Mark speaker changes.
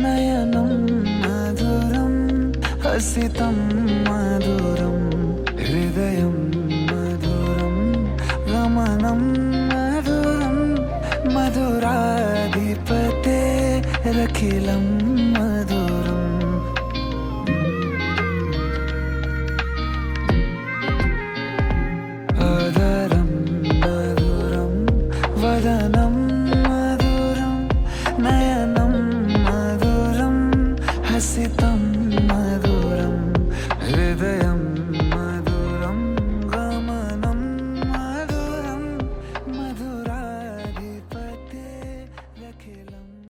Speaker 1: నయనం మధురం హసితం మధురం హృదయం మధురం గమనం మధురం మధురాధిపతే రఖిలం మధురం ఆదరం మధురం వదనం మధురం నయనం మధురం హసితం